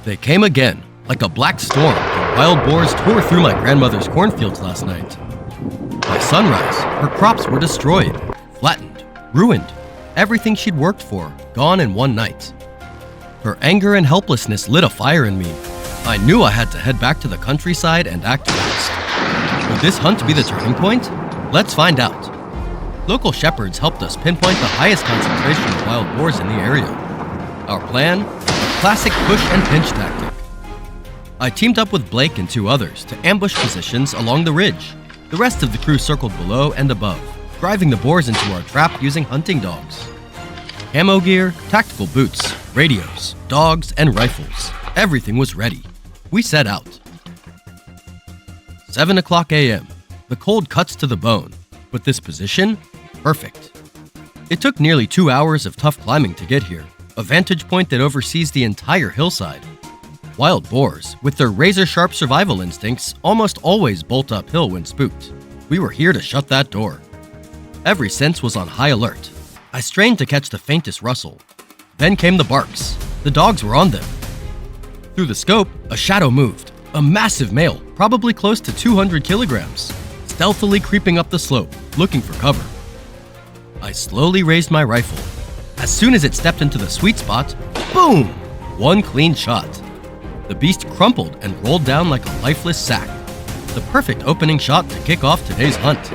They came again, like a black storm. The wild boars tore through my grandmother's cornfields last night. By sunrise, her crops were destroyed, flattened, ruined. Everything she'd worked for, gone in one night. Her anger and helplessness lit a fire in me. I knew I had to head back to the countryside and act fast. Would this hunt be the turning point? Let's find out. Local shepherds helped us pinpoint the highest concentration of wild boars in the area. Our plan? A classic push and pinch tactic. I teamed up with Blake and 2 others to ambush positions along the ridge. The rest of the crew circled below and above, driving the boars into our trap using hunting dogs. Camo gear, tactical boots, radios, dogs, and rifles. Everything was ready. We set out. 7 o'clock a.m. The cold cuts to the bone, but this position? Perfect. It took nearly 2 hours of tough climbing to get here, a vantage point that oversees the entire hillside. Wild boars, with their razor-sharp survival instincts, almost always bolt uphill when spooked. We were here to shut that door. Every sense was on high alert. I strained to catch the faintest rustle. Then came the barks. The dogs were on them. Through the scope, a shadow moved. A massive male, probably close to 200 kilograms, stealthily creeping up the slope, looking for cover. I slowly raised my rifle. As soon as it stepped into the sweet spot, boom! One clean shot. The beast crumpled and rolled down like a lifeless sack. The perfect opening shot to kick off today's hunt.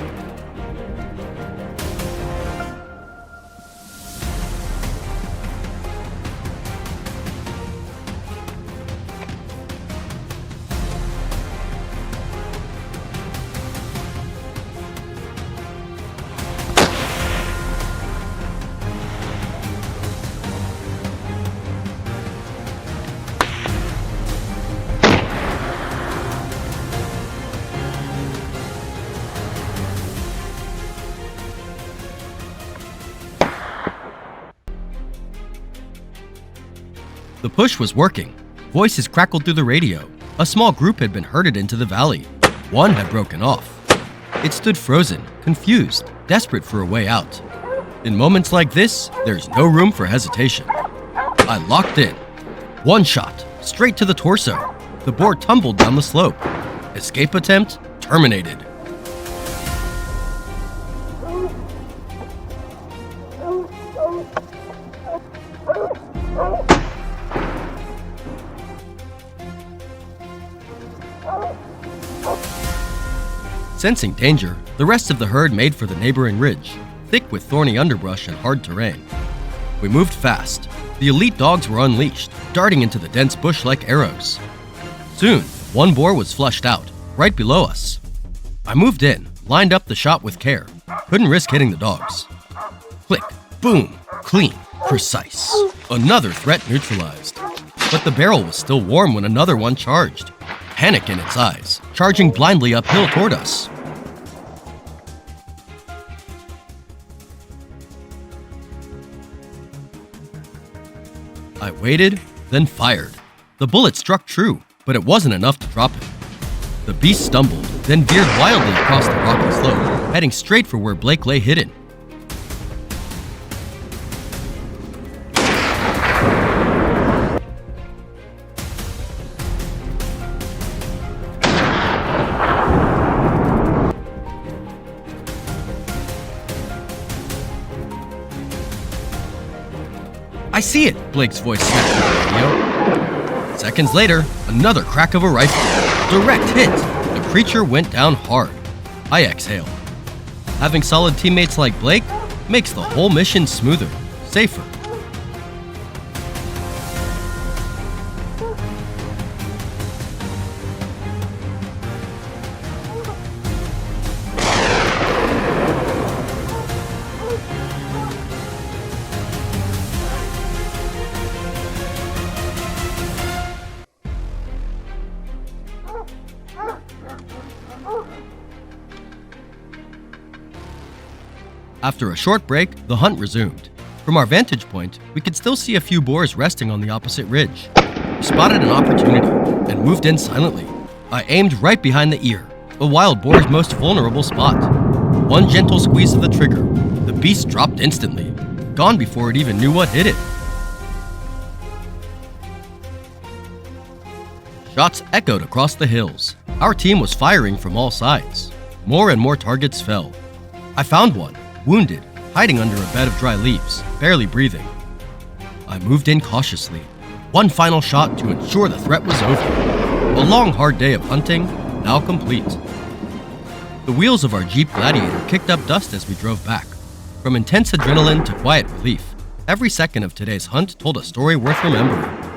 The push was working. Voices crackled through the radio. A small group had been herded into the valley. One had broken off. It stood frozen, confused, desperate for a way out. In moments like this, there's no room for hesitation. I locked in. One shot, straight to the torso. The boar tumbled down the slope. Escape attempt terminated. Sensing danger, the rest of the herd made for the neighboring ridge, thick with thorny underbrush and hard terrain. We moved fast. The elite dogs were unleashed, darting into the dense bush like arrows. Soon, one boar was flushed out, right below us. I moved in, lined up the shot with care. Couldn't risk hitting the dogs. Click, boom, clean, precise. Another threat neutralized. But the barrel was still warm when another one charged. Panic in its eyes, charging blindly uphill toward us. I waited, then fired. The bullet struck true, but it wasn't enough to drop him. The beast stumbled, then veered wildly across the rocky slope, heading straight for where Blake lay hidden. I see it, Blake's voice snapped through the radio. Seconds later, another crack of a rifle. Direct hit. The creature went down hard. I exhaled. Having solid teammates like Blake makes the whole mission smoother, safer. After a short break, the hunt resumed. From our vantage point, we could still see a few boars resting on the opposite ridge. We spotted an opportunity and moved in silently. I aimed right behind the ear, a wild boar's most vulnerable spot. One gentle squeeze of the trigger, the beast dropped instantly, gone before it even knew what hit it. Shots echoed across the hills. Our team was firing from all sides. More and more targets fell. I found one, wounded, hiding under a bed of dry leaves, barely breathing. I moved in cautiously. One final shot to ensure the threat was over. A long, hard day of hunting, now complete. The wheels of our Jeep Gladiator kicked up dust as we drove back. From intense adrenaline to quiet relief, every second of today's hunt told a story worth remembering.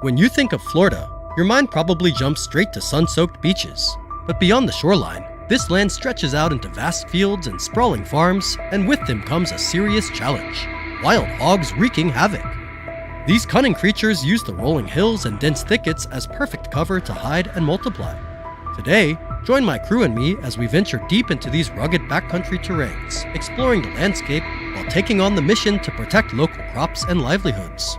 When you think of Florida, your mind probably jumps straight to sun-soaked beaches. But beyond the shoreline, this land stretches out into vast fields and sprawling farms, and with them comes a serious challenge: wild hogs wreaking havoc. These cunning creatures use the rolling hills and dense thickets as perfect cover to hide and multiply. Today, join my crew and me as we venture deep into these rugged backcountry terrains, exploring the landscape while taking on the mission to protect local crops and livelihoods.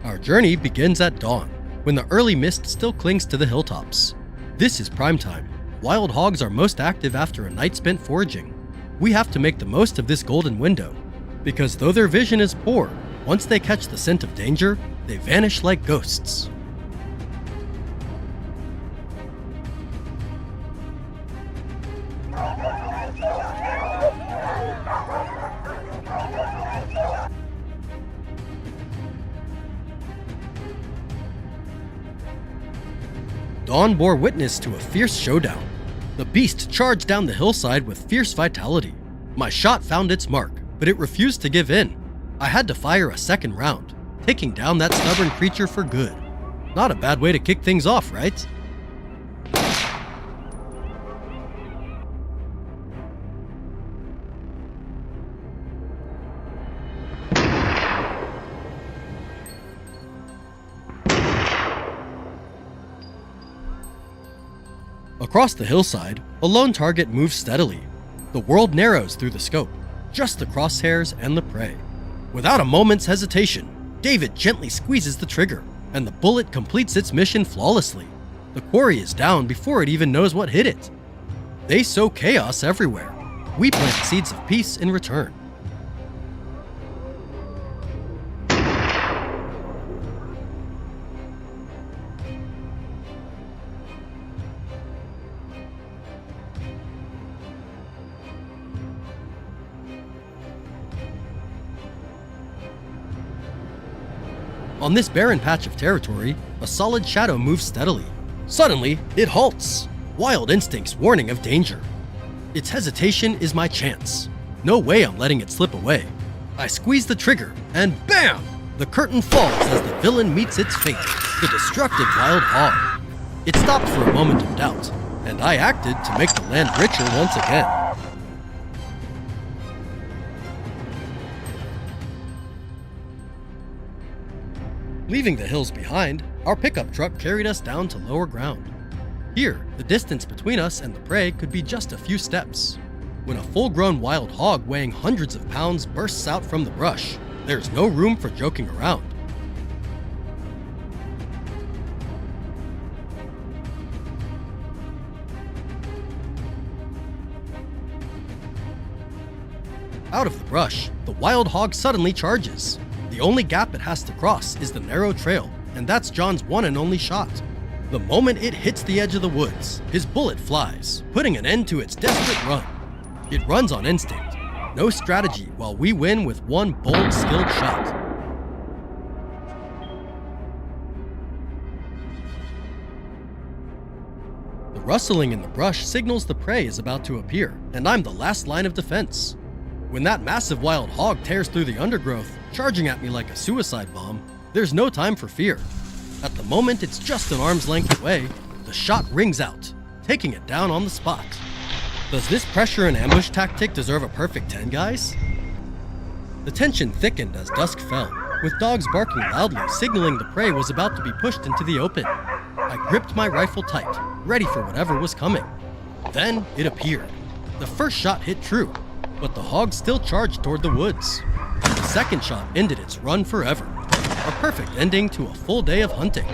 Our journey begins at dawn, when the early mist still clings to the hilltops. This is prime time. Wild hogs are most active after a night spent foraging. We have to make the most of this golden window, because though their vision is poor, once they catch the scent of danger, they vanish like ghosts. Dawn bore witness to a fierce showdown. The beast charged down the hillside with fierce vitality. My shot found its mark, but it refused to give in. I had to fire a second round, taking down that stubborn creature for good. Not a bad way to kick things off, right? Across the hillside, a lone target moves steadily. The world narrows through the scope, just the crosshairs and the prey. Without a moment's hesitation, David gently squeezes the trigger, and the bullet completes its mission flawlessly. The quarry is down before it even knows what hit it. They sow chaos everywhere. We plant seeds of peace in return. On this barren patch of territory, a solid shadow moves steadily. Suddenly, it halts, wild instincts warning of danger. Its hesitation is my chance. No way I'm letting it slip away. I squeeze the trigger, and BAM! The curtain falls as the villain meets its fate, the destructive wild hog. It stopped for a moment of doubt, and I acted to make the land richer once again. Leaving the hills behind, our pickup truck carried us down to lower ground. Here, the distance between us and the prey could be just a few steps. When a full-grown wild hog weighing hundreds of pounds bursts out from the brush, there's no room for joking around. Out of the brush, the wild hog suddenly charges. The only gap it has to cross is the narrow trail, and that's John's one and only shot. The moment it hits the edge of the woods, his bullet flies, putting an end to its desperate run. It runs on instinct, no strategy, while we win with one bold, skilled shot. The rustling in the brush signals the prey is about to appear, and I'm the last line of defense. When that massive wild hog tears through the undergrowth, charging at me like a suicide bomb, there's no time for fear. At the moment it's just an arm's length away, the shot rings out, taking it down on the spot. Does this pressure and ambush tactic deserve a perfect 10, guys? The tension thickened as dusk fell, with dogs barking loudly, signaling the prey was about to be pushed into the open. I gripped my rifle tight, ready for whatever was coming. Then it appeared. The first shot hit true, but the hog still charged toward the woods. The second shot ended its run forever, a perfect ending to a full day of hunting.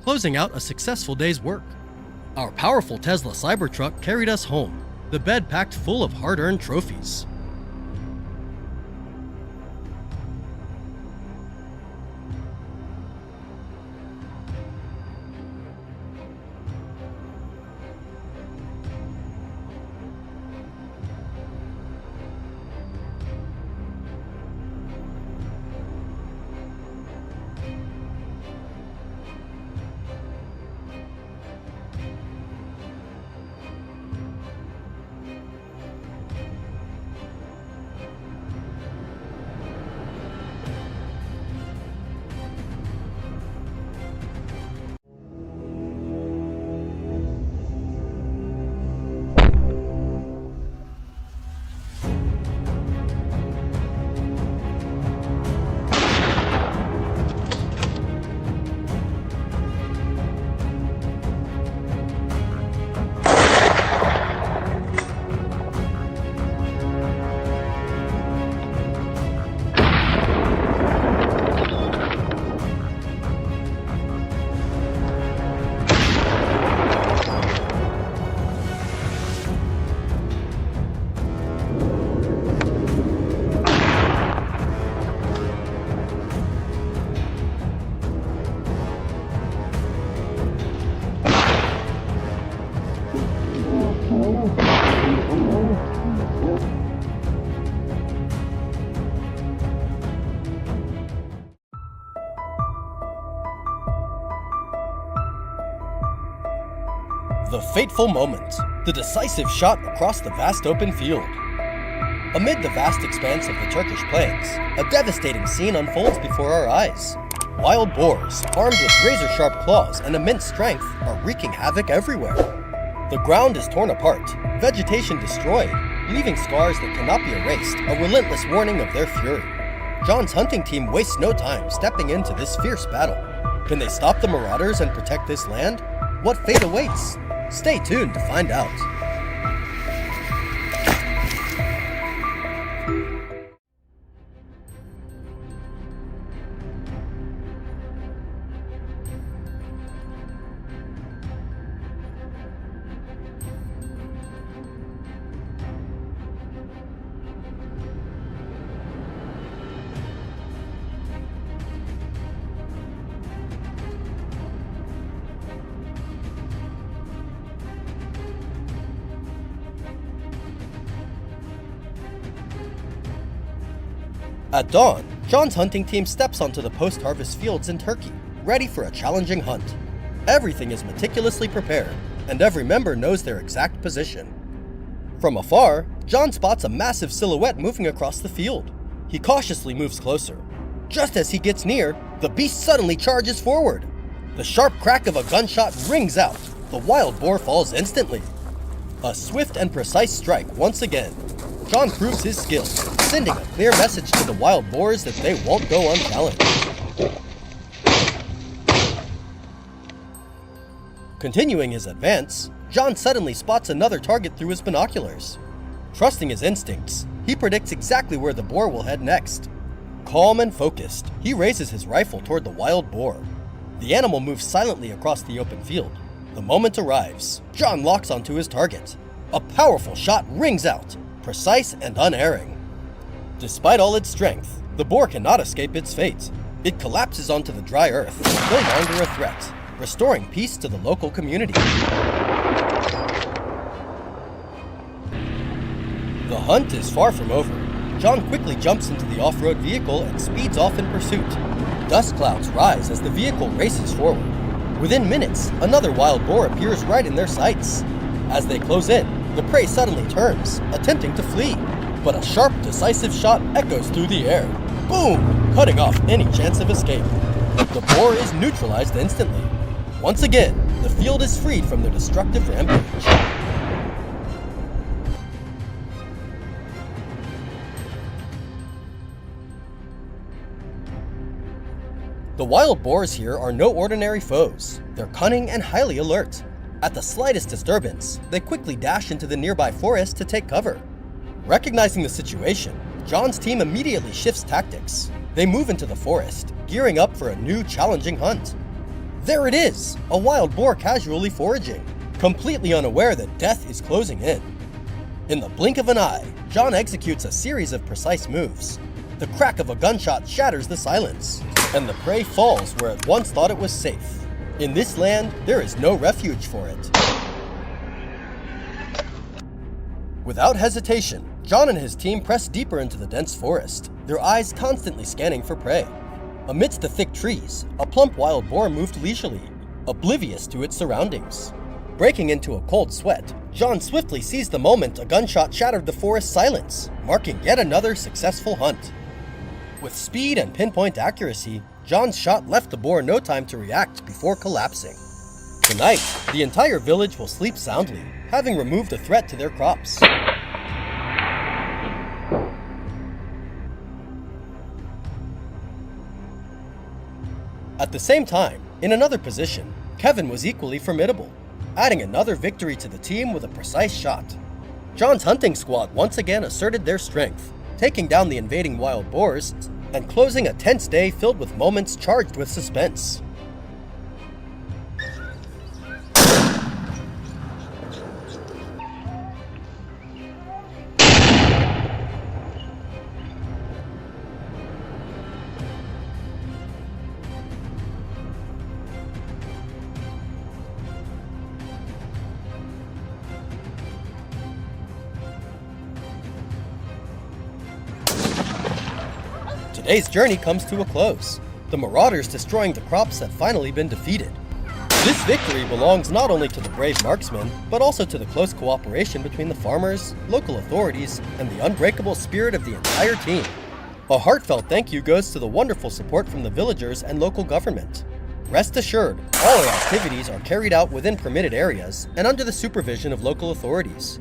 closing out a successful day's work. Our powerful Tesla Cybertruck carried us home, the bed packed full of hard-earned trophies. The fateful moment, the decisive shot across the vast open field. Amid the vast expanse of the Turkish plains, a devastating scene unfolds before our eyes. Wild boars, armed with razor-sharp claws and immense strength, are wreaking havoc everywhere. The ground is torn apart, vegetation destroyed, leaving scars that cannot be erased, a relentless warning of their fury. John's hunting team wastes no time stepping into this fierce battle. Can they stop the marauders and protect this land? What fate awaits? Stay tuned to find out. At dawn, John's hunting team steps onto the post-harvest fields in Turkey, ready for a challenging hunt. Everything is meticulously prepared, and every member knows their exact position. From afar, John spots a massive silhouette moving across the field. He cautiously moves closer. Just as he gets near, the beast suddenly charges forward. The sharp crack of a gunshot rings out. The wild boar falls instantly. A swift and precise strike once again. John proves his skill, sending a clear message to the wild boars that they won't go unchallenged. Continuing his advance, John suddenly spots another target through his binoculars. Trusting his instincts, he predicts exactly where the boar will head next. Calm and focused, he raises his rifle toward the wild boar. The animal moves silently across the open field. The moment arrives, John locks onto his target. A powerful shot rings out, precise and unerring. Despite all its strength, the boar cannot escape its fate. It collapses onto the dry earth, no longer a threat, restoring peace to the local community. The hunt is far from over. John quickly jumps into the off-road vehicle and speeds off in pursuit. Dust clouds rise as the vehicle races forward. Within minutes, another wild boar appears right in their sights. As they close in, the prey suddenly turns, attempting to flee. But a sharp, decisive shot echoes through the air. Boom! Cutting off any chance of escape. The boar is neutralized instantly. Once again, the field is freed from their destructive rampage. The wild boars here are no ordinary foes. They're cunning and highly alert. At the slightest disturbance, they quickly dash into the nearby forest to take cover. Recognizing the situation, John's team immediately shifts tactics. They move into the forest, gearing up for a new challenging hunt. There it is! A wild boar casually foraging, completely unaware that death is closing in. In the blink of an eye, John executes a series of precise moves. The crack of a gunshot shatters the silence, and the prey falls where it once thought it was safe. In this land, there is no refuge for it. Without hesitation, John and his team press deeper into the dense forest, their eyes constantly scanning for prey. Amidst the thick trees, a plump wild boar moved leisurely, oblivious to its surroundings. Breaking into a cold sweat, John swiftly seized the moment a gunshot shattered the forest silence, marking yet another successful hunt. With speed and pinpoint accuracy, John's shot left the boar no time to react before collapsing. Tonight, the entire village will sleep soundly, having removed a threat to their crops. At the same time, in another position, Kevin was equally formidable, adding another victory to the team with a precise shot. John's hunting squad once again asserted their strength, taking down the invading wild boars and closing a tense day filled with moments charged with suspense. Today's journey comes to a close. The marauders destroying the crops have finally been defeated. This victory belongs not only to the brave marksmen, but also to the close cooperation between the farmers, local authorities, and the unbreakable spirit of the entire team. A heartfelt thank you goes to the wonderful support from the villagers and local government. Rest assured, all our activities are carried out within permitted areas and under the supervision of local authorities.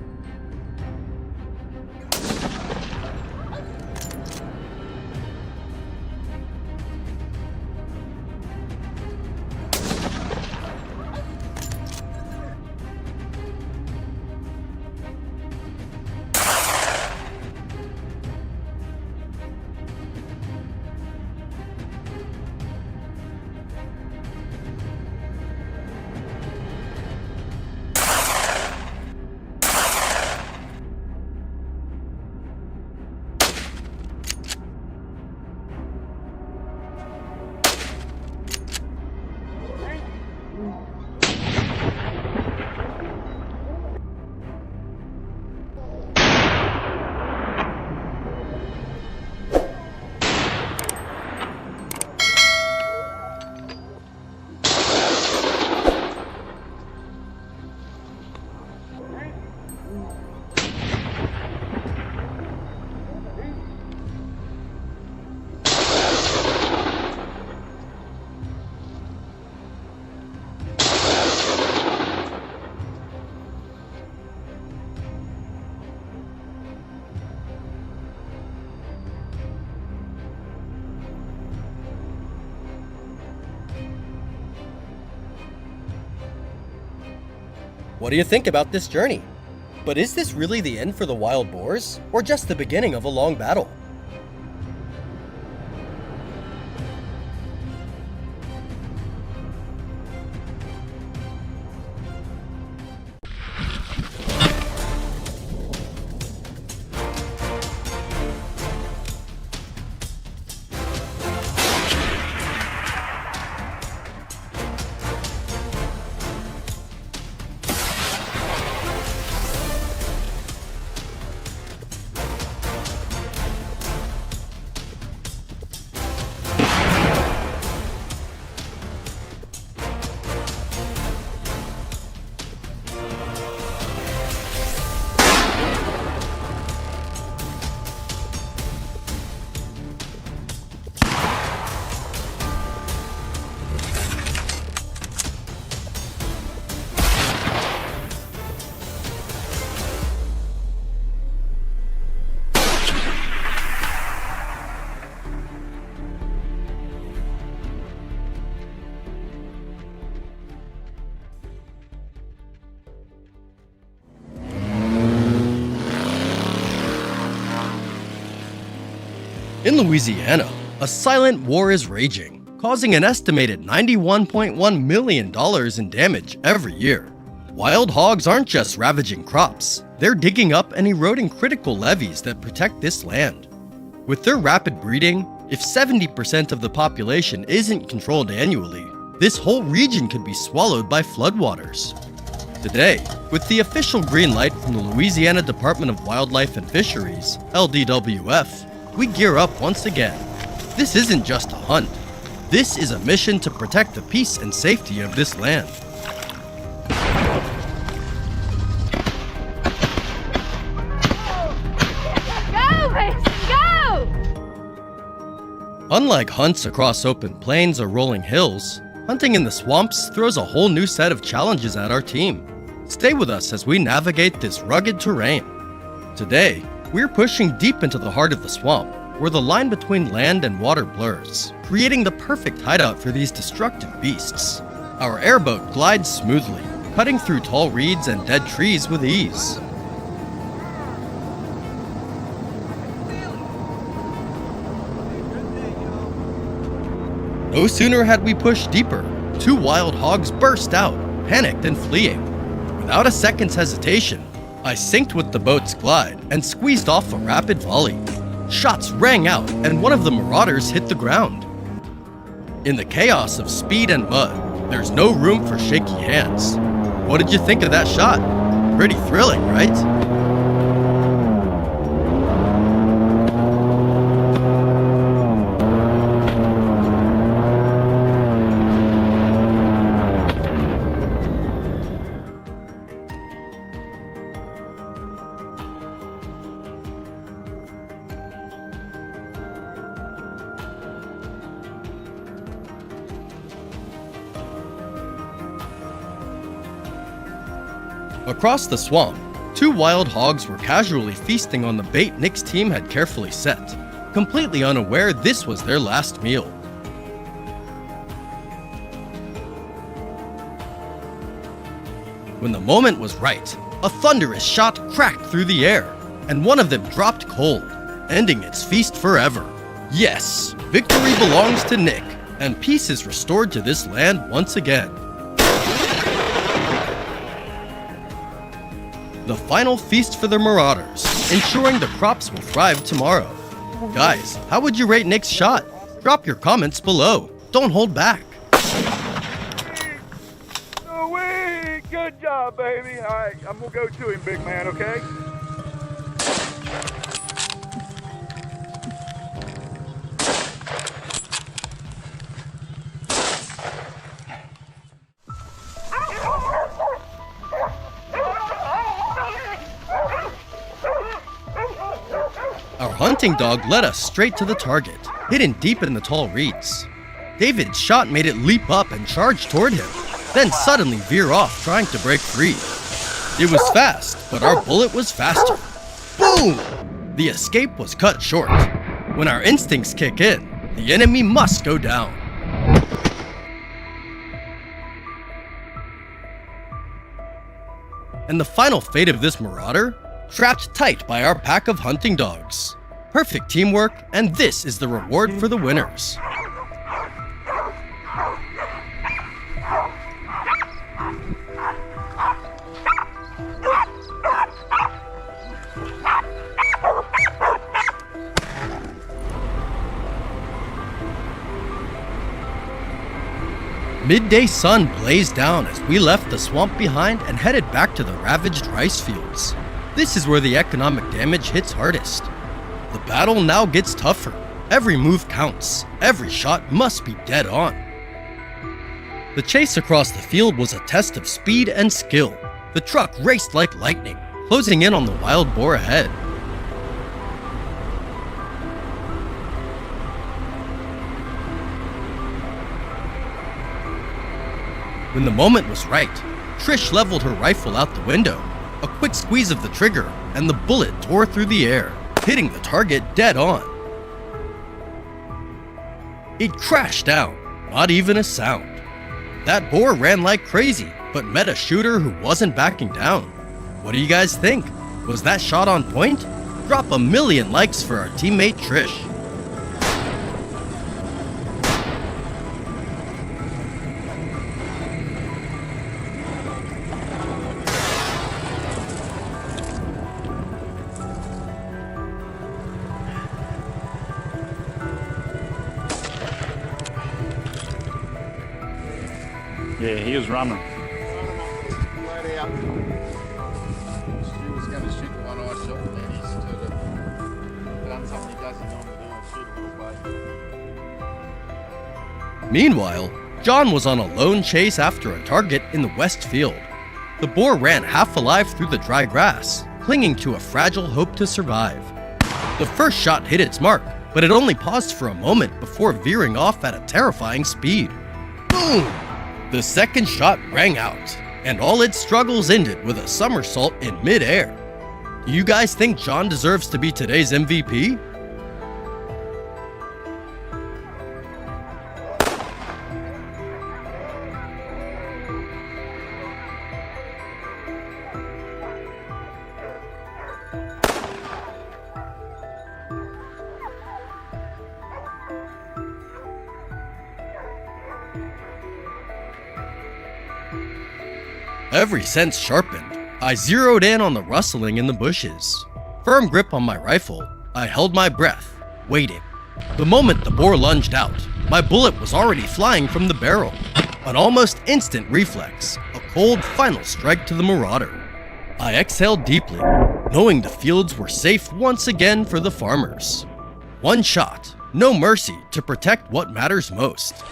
What do you think about this journey? But is this really the end for the wild boars, or just the beginning of a long battle? In Louisiana, a silent war is raging, causing an estimated $91.1 million in damage every year. Wild hogs aren't just ravaging crops, they're digging up and eroding critical levees that protect this land. With their rapid breeding, if 70% of the population isn't controlled annually, this whole region could be swallowed by floodwaters. Today, with the official green light from the Louisiana Department of Wildlife and Fisheries, LDWF, we gear up once again. This isn't just a hunt. This is a mission to protect the peace and safety of this land. Go, Mason, go! Unlike hunts across open plains or rolling hills, hunting in the swamps throws a whole new set of challenges at our team. Stay with us as we navigate this rugged terrain. Today, we're pushing deep into the heart of the swamp, where the line between land and water blurs, creating the perfect hideout for these destructive beasts. Our airboat glides smoothly, cutting through tall reeds and dead trees with ease. No sooner had we pushed deeper, two wild hogs burst out, panicked and fleeing. Without a second's hesitation, I synced with the boat's glide and squeezed off a rapid volley. Shots rang out and one of the marauders hit the ground. In the chaos of speed and mud, there's no room for shaky hands. What did you think of that shot? Pretty thrilling, right? Across the swamp, two wild hogs were casually feasting on the bait Nick's team had carefully set, completely unaware this was their last meal. When the moment was right, a thunderous shot cracked through the air, and one of them dropped cold, ending its feast forever. Yes, victory belongs to Nick, and peace is restored to this land once again. The final feast for the marauders, ensuring the crops will thrive tomorrow. Guys, how would you rate Nick's shot? Drop your comments below. Don't hold back. Sweet! Good job, baby. All right, I'm gonna go to him, big man, okay? Our hunting dog led us straight to the target, hidden deep in the tall reeds. David's shot made it leap up and charge toward him, then suddenly veer off trying to break free. It was fast, but our bullet was faster. Boom! The escape was cut short. When our instincts kick in, the enemy must go down. And the final fate of this marauder? Trapped tight by our pack of hunting dogs. Perfect teamwork, and this is the reward for the winners. Midday sun blazed down as we left the swamp behind and headed back to the ravaged rice fields. This is where the economic damage hits hardest. The battle now gets tougher. Every move counts. Every shot must be dead on. The chase across the field was a test of speed and skill. The truck raced like lightning, closing in on the wild boar ahead. When the moment was right, Trish leveled her rifle out the window. A quick squeeze of the trigger, and the bullet tore through the air, hitting the target dead on. It crashed down, not even a sound. That boar ran like crazy, but met a shooter who wasn't backing down. What do you guys think? Was that shot on point? Drop 1,000,000 likes for our teammate Trish. Yeah, he was running. Flat out. Stu was going to shoot the one I shot, and then he's sort of done something he doesn't normally do and shoot a little way. Meanwhile, John was on a lone chase after a target in the west field. The boar ran half alive through the dry grass, clinging to a fragile hope to survive. The first shot hit its mark, but it only paused for a moment before veering off at a terrifying speed. Boom! The second shot rang out, and all its struggles ended with a somersault in mid-air. Do you guys think John deserves to be today's MVP? Every sense sharpened, I zeroed in on the rustling in the bushes. Firm grip on my rifle, I held my breath, waiting. The moment the boar lunged out, my bullet was already flying from the barrel. An almost instant reflex, a cold final strike to the marauder. I exhaled deeply, knowing the fields were safe once again for the farmers. One shot, no mercy to protect what matters most.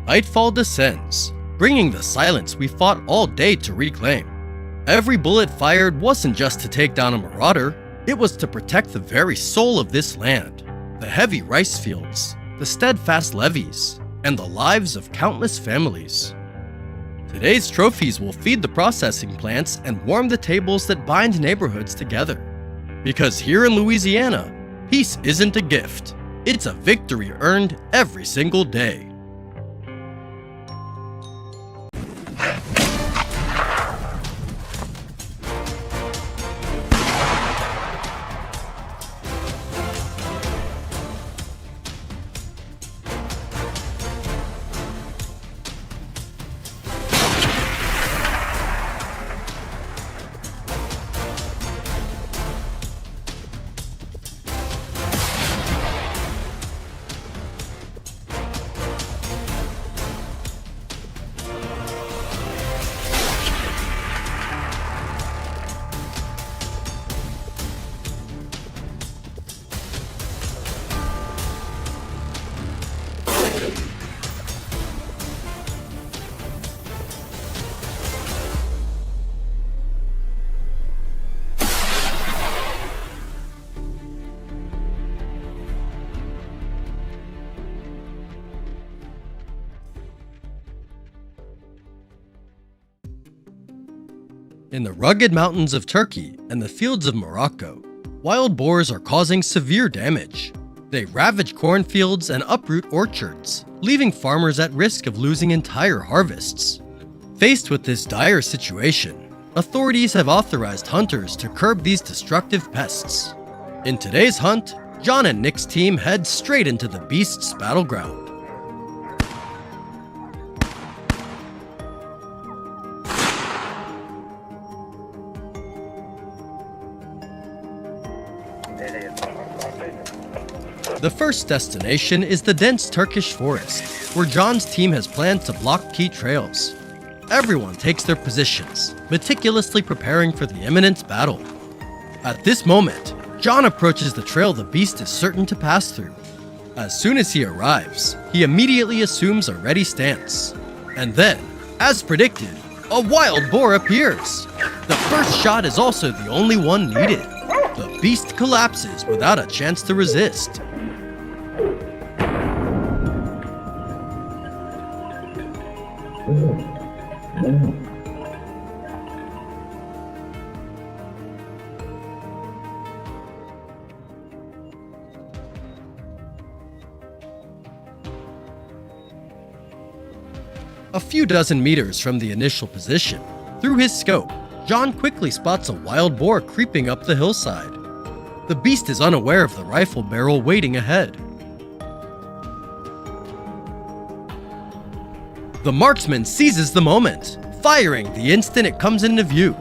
Nightfall descends, bringing the silence we fought all day to reclaim. Every bullet fired wasn't just to take down a marauder, it was to protect the very soul of this land, the heavy rice fields, the steadfast levees, and the lives of countless families. Today's trophies will feed the processing plants and warm the tables that bind neighborhoods together. Because here in Louisiana, peace isn't a gift, it's a victory earned every single day. In the rugged mountains of Turkey and the fields of Morocco, wild boars are causing severe damage. They ravage cornfields and uproot orchards, leaving farmers at risk of losing entire harvests. Faced with this dire situation, authorities have authorized hunters to curb these destructive pests. In today's hunt, John and Nick's team head straight into the beast's battleground. The first destination is the dense Turkish forest, where John's team has planned to block key trails. Everyone takes their positions, meticulously preparing for the imminent battle. At this moment, John approaches the trail the beast is certain to pass through. As soon as he arrives, he immediately assumes a ready stance. And then, as predicted, a wild boar appears. The first shot is also the only one needed. The beast collapses without a chance to resist. A few dozen meters from the initial position, through his scope, John quickly spots a wild boar creeping up the hillside. The beast is unaware of the rifle barrel waiting ahead. The marksman seizes the moment, firing the instant it comes into view.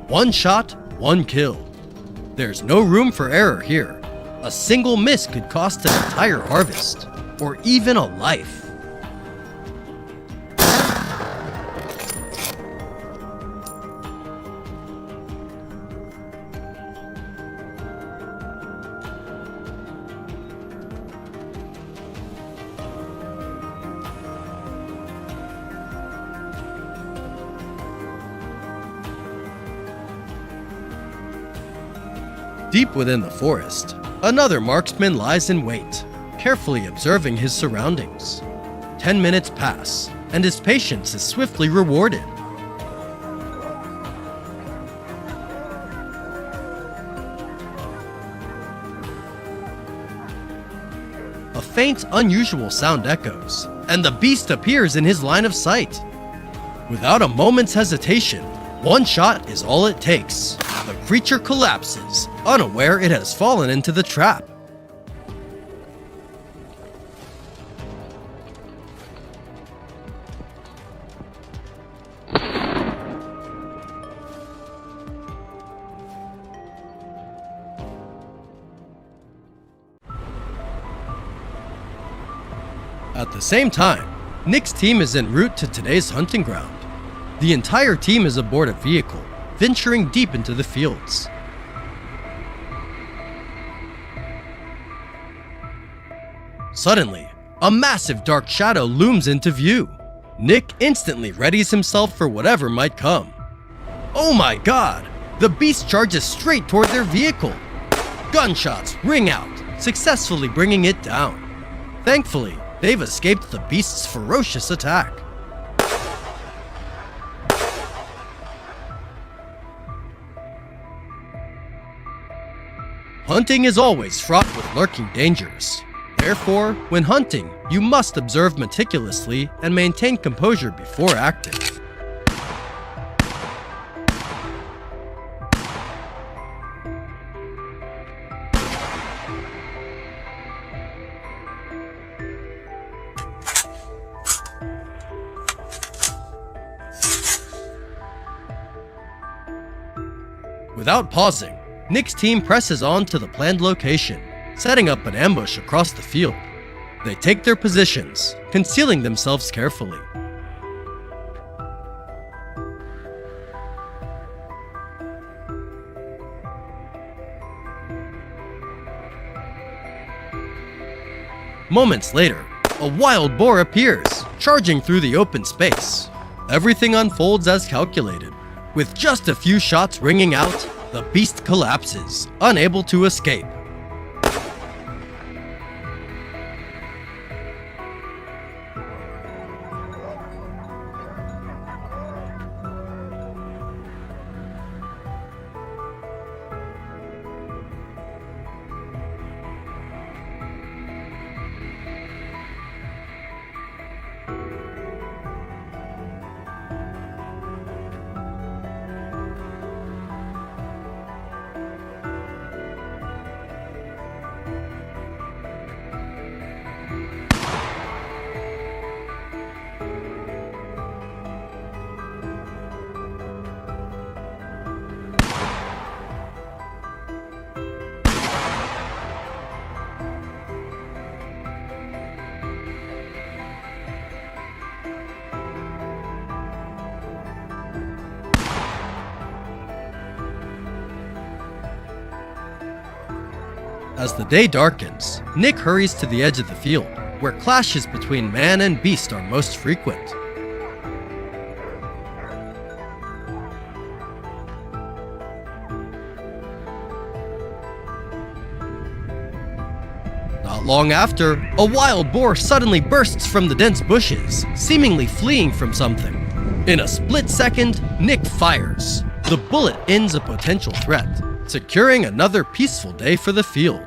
One shot, one kill. There's no room for error here. A single miss could cost an entire harvest, or even a life. Deep within the forest, another marksman lies in wait, carefully observing his surroundings. 10 minutes pass, and his patience is swiftly rewarded. A faint, unusual sound echoes, and the beast appears in his line of sight. Without a moment's hesitation, one shot is all it takes. The creature collapses, unaware it has fallen into the trap. At the same time, Nick's team is en route to today's hunting ground. The entire team is aboard a vehicle, venturing deep into the fields. Suddenly, a massive dark shadow looms into view. Nick instantly readies himself for whatever might come. Oh my god! The beast charges straight toward their vehicle. Gunshots ring out, successfully bringing it down. Thankfully, they've escaped the beast's ferocious attack. Hunting is always fraught with lurking dangers. Therefore, when hunting, you must observe meticulously and maintain composure before acting. Without pausing, Nick's team presses on to the planned location, setting up an ambush across the field. They take their positions, concealing themselves carefully. Moments later, a wild boar appears, charging through the open space. Everything unfolds as calculated. With just a few shots ringing out, the beast collapses, unable to escape. As the day darkens, Nick hurries to the edge of the field, where clashes between man and beast are most frequent. Not long after, a wild boar suddenly bursts from the dense bushes, seemingly fleeing from something. In a split second, Nick fires. The bullet ends a potential threat, securing another peaceful day for the field.